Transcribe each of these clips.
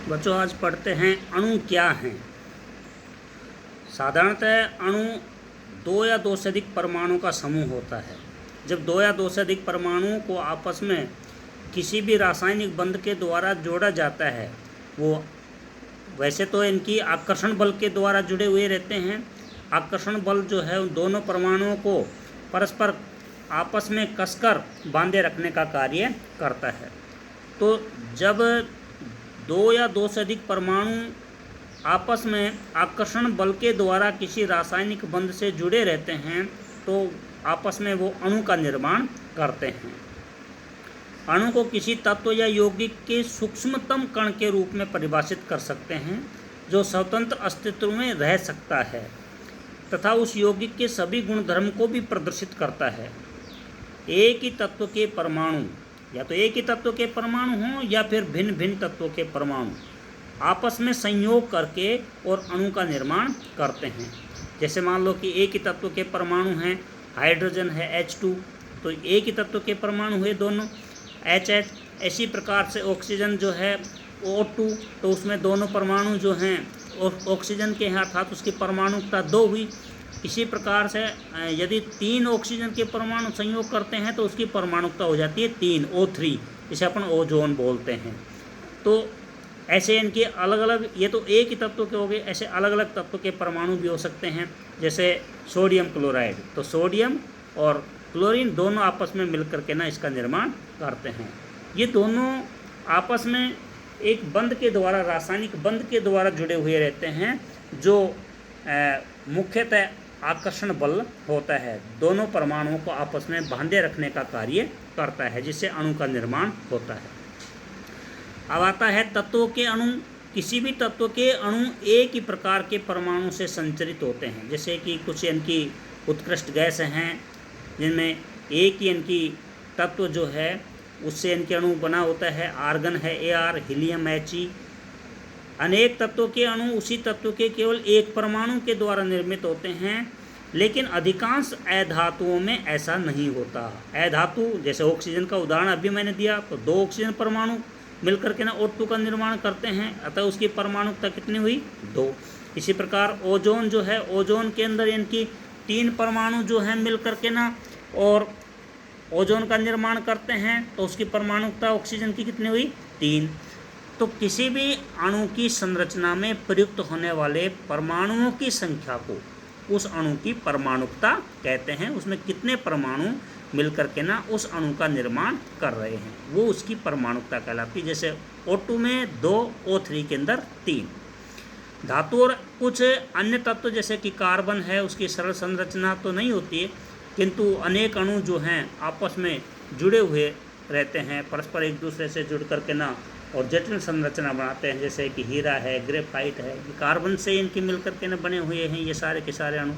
बच्चों आज पढ़ते हैं अणु क्या हैं। साधारणतः अणु दो या दो से अधिक परमाणुओं का समूह होता है। जब दो या दो से अधिक परमाणुओं को आपस में किसी भी रासायनिक बंध के द्वारा जोड़ा जाता है, वो वैसे तो इनकी आकर्षण बल के द्वारा जुड़े हुए रहते हैं। आकर्षण बल जो है उन दोनों परमाणुओं को परस्पर आपस में कसकर बांधे रखने का कार्य करता है। तो जब दो या दो से अधिक परमाणु आपस में आकर्षण बल के द्वारा किसी रासायनिक बंध से जुड़े रहते हैं तो आपस में वो अणु का निर्माण करते हैं। अणु को किसी तत्व या यौगिक के सूक्ष्मतम कण के रूप में परिभाषित कर सकते हैं जो स्वतंत्र अस्तित्व में रह सकता है तथा उस यौगिक के सभी गुणधर्म को भी प्रदर्शित करता है। एक ही तत्व के परमाणु या तो एक ही तत्व के परमाणु हों या फिर भिन्न भिन्न तत्वों के परमाणु आपस में संयोग करके और अणु का निर्माण करते हैं। जैसे मान लो कि एक ही तत्व के परमाणु हैं, हाइड्रोजन है H2, तो एक ही तत्व के परमाणु हुए दोनों HH। इसी प्रकार से ऑक्सीजन जो है O2, तो उसमें दोनों परमाणु जो हैं ऑक्सीजन के हैं अर्थात उसकी परमाणुकता 2 हुई। इसी प्रकार से यदि 3 ऑक्सीजन के परमाणु संयोग करते हैं तो उसकी परमाणुकता हो जाती है 3 O3, जिसे अपन ओजोन बोलते हैं। तो ऐसे इनके अलग अलग, ये तो एक ही तत्व के हो गए, ऐसे अलग अलग तत्व के परमाणु भी हो सकते हैं। जैसे सोडियम क्लोराइड, तो सोडियम और क्लोरीन दोनों आपस में मिलकर के ना इसका निर्माण करते हैं। ये दोनों आपस में एक बंध के द्वारा, रासायनिक बंध के द्वारा जुड़े हुए रहते हैं जो मुख्यतः आकर्षण बल होता है, दोनों परमाणुओं को आपस में बांधे रखने का कार्य करता है, जिससे अणु का निर्माण होता है। अब आता है तत्वों के अणु। किसी भी तत्व के अणु एक ही प्रकार के परमाणु से संचरित होते हैं। जैसे कि कुछ इनकी उत्कृष्ट गैस हैं जिनमें एक ही इनकी तत्व जो है उससे इनके अणु बना होता है। आर्गन है Ar, हीलियम He। अनेक तत्वों के अणु उसी तत्व के केवल एक परमाणु के द्वारा निर्मित होते हैं, लेकिन अधिकांश अधातुओं में ऐसा नहीं होता। अधातु जैसे ऑक्सीजन का उदाहरण अभी मैंने दिया, तो 2 ऑक्सीजन परमाणु मिलकर के ना O2 का निर्माण करते हैं, अतः उसकी परमाणुकता कितनी हुई 2। इसी प्रकार ओजोन जो है, ओजोन के अंदर इनकी 3 परमाणु जो हैं मिलकर के ना और ओजोन का निर्माण करते हैं, तो उसकी परमाणुकता ऑक्सीजन की कितनी हुई 3। तो किसी भी अणु की संरचना में प्रयुक्त होने वाले परमाणुओं की संख्या को उस अणु की परमाणुकता कहते हैं। उसमें कितने परमाणु मिलकर के ना उस अणु का निर्माण कर रहे हैं, वो उसकी परमाणुकता कहलाती है। जैसे O2 में 2, O3 के अंदर 3। धातु और कुछ अन्य तत्व जैसे कि कार्बन है, उसकी सरल संरचना तो नहीं होती है, किंतु अनेक अणु जो हैं आपस में जुड़े हुए रहते हैं, परस्पर एक दूसरे से जुड़ करके ना और जटिल संरचना बनाते हैं। जैसे कि हीरा है, ग्रेफाइट है, कार्बन से इनके मिलकर के ना बने हुए हैं ये सारे के सारे अणु।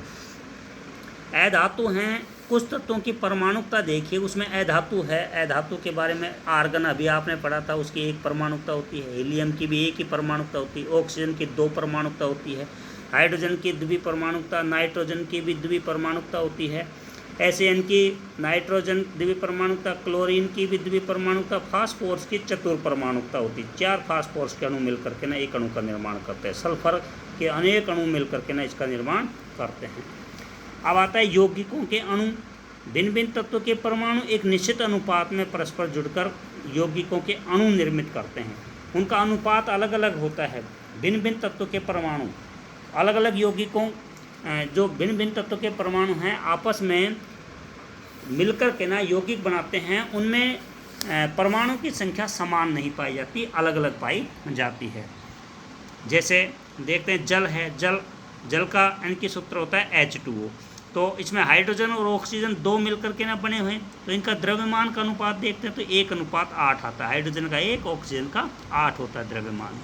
अधातु हैं। कुछ तत्वों की परमाणुकता देखिए, उसमें अधातु है। अधातु के बारे में आर्गन अभी आपने पढ़ा था, उसकी एक परमाणुकता होती है। हीलियम की भी एक ही परमाणुकता होती है। ऑक्सीजन की 2 परमाणुकता होती है। हाइड्रोजन की द्वि परमाणुकता, नाइट्रोजन की भी द्वि परमाणुकता होती है। ऐसे इनकी नाइट्रोजन द्वि परमाणुकता, क्लोरीन की भी द्वि परमाणुकता, फास्फोरस की चतुर परमाणुकता होती है। 4 फास्फोरस के अणु मिलकर के ना एक अणु का निर्माण करते हैं। सल्फर के अनेक अणु मिलकर के ना इसका निर्माण करते हैं। अब आता है यौगिकों के अणु। भिन्न भिन्न तत्वों के परमाणु एक निश्चित अनुपात में परस्पर जुड़कर यौगिकों के अणु निर्मित करते हैं। उनका अनुपात अलग अलग होता है। भिन्न भिन्न तत्वों के परमाणु अलग अलग यौगिकों, जो भिन्न भिन्न तत्वों के परमाणु हैं आपस में मिलकर के ना यौगिक बनाते हैं, उनमें परमाणु की संख्या समान नहीं पाई जाती, अलग अलग पाई जाती है। जैसे देखते हैं जल है, जल का इनकी सूत्र होता है H2O। तो इसमें हाइड्रोजन और ऑक्सीजन 2 मिलकर के ना बने हुए हैं, तो इनका द्रव्यमान का अनुपात देखते हैं तो 1:8 आता है। हाइड्रोजन का 1, ऑक्सीजन का 8 होता है द्रव्यमान।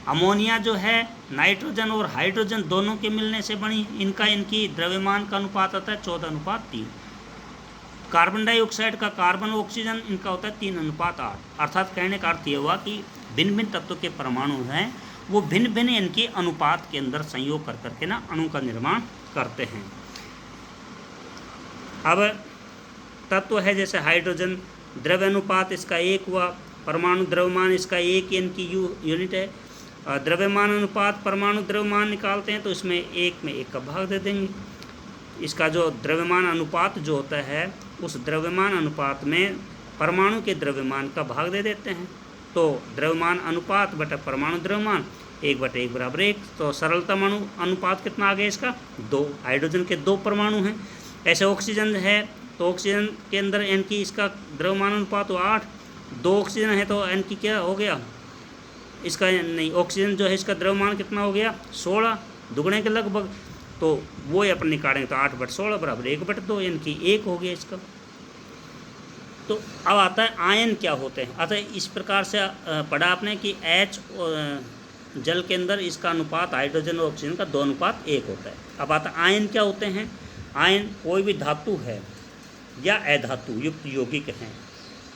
अमोनिया जो है नाइट्रोजन और हाइड्रोजन दोनों के मिलने से बनी, इनकी द्रव्यमान का अनुपात आता है 14:3। कार्बन डाइऑक्साइड का कार्बन ऑक्सीजन इनका होता है 3:8। अर्थात कहने का अर्थ ये हुआ कि भिन्न भिन्न तत्वों के परमाणु हैं वो भिन्न भिन्न इनके अनुपात के अंदर संयोग कर करके ना अणु का निर्माण करते हैं। अब तत्व है जैसे हाइड्रोजन, द्रव्य अनुपात इसका 1 हुआ। परमाणु द्रव्यमान इसका 1 एन की यूनिट है। द्रव्यमान अनुपात परमाणु द्रव्यमान निकालते हैं तो इसमें 1 में 1 का भाग दे देंगे। इसका जो द्रव्यमान अनुपात जो होता है उस द्रव्यमान अनुपात में परमाणु के द्रव्यमान का भाग दे देते हैं। तो द्रव्यमान अनुपात बटा परमाणु द्रव्यमान 1/1 बराबर 1। तो सरलतम अनुपात कितना आ गया इसका 2। हाइड्रोजन के 2 परमाणु हैं। ऐसे ऑक्सीजन है तो ऑक्सीजन के अंदर एन की इसका द्रव्यमान अनुपात हो 8। 2 ऑक्सीजन है तो एन की क्या हो गया इसका, नहीं ऑक्सीजन जो है इसका द्रव्यमान कितना हो गया 16, दुगने के लगभग। तो वो अपन निकालेंगे तो 8/16 बराबर 1/2 यानी कि 1 हो गया इसका। तो अब आता है आयन क्या होते हैं। अतः इस प्रकार से पढ़ा आपने कि H जल के अंदर इसका अनुपात हाइड्रोजन और ऑक्सीजन का 2 अनुपात 1 होता है। अब आता है आयन क्या होते हैं। आयन कोई भी धातु है या अधातु युक्त यौगिक हैं,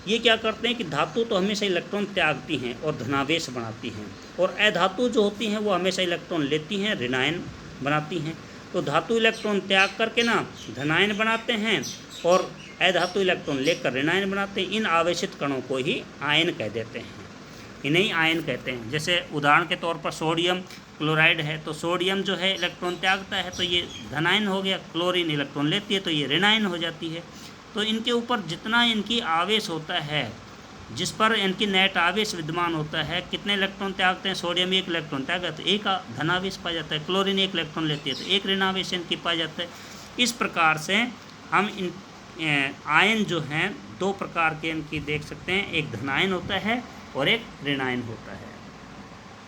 ये क्या करते हैं कि धातु तो हमेशा इलेक्ट्रॉन त्यागती हैं और धनावेश बनाती हैं, और अधातु जो होती हैं वो हमेशा इलेक्ट्रॉन लेती हैं, ऋणायन बनाती हैं। तो धातु इलेक्ट्रॉन त्याग करके ना धनायन बनाते हैं और अधातु इलेक्ट्रॉन लेकर ऋणायन बनाते हैं। इन आवेशित कणों को ही आयन कह देते हैं, इन्हें आयन कहते हैं। जैसे उदाहरण के तौर पर सोडियम क्लोराइड है तो सोडियम जो है इलेक्ट्रॉन त्यागता है तो ये धनायन हो गया, क्लोरीन इलेक्ट्रॉन लेती है तो ये ऋणायन हो जाती है। तो इनके ऊपर जितना इनकी आवेश होता है, जिस पर इनकी नेट आवेश विद्यमान होता है, कितने इलेक्ट्रॉन त्यागते हैं, सोडियम 1 इलेक्ट्रॉन त्यागता है तो 1 धनावेश पाया जाता है, क्लोरीन 1 इलेक्ट्रॉन लेती है तो 1 ऋणावेश इनकी पाया जाता है। इस प्रकार से हम इन आयन जो हैं 2 प्रकार के इनकी देख सकते हैं, एक धनायन होता है और एक ऋणायन होता है।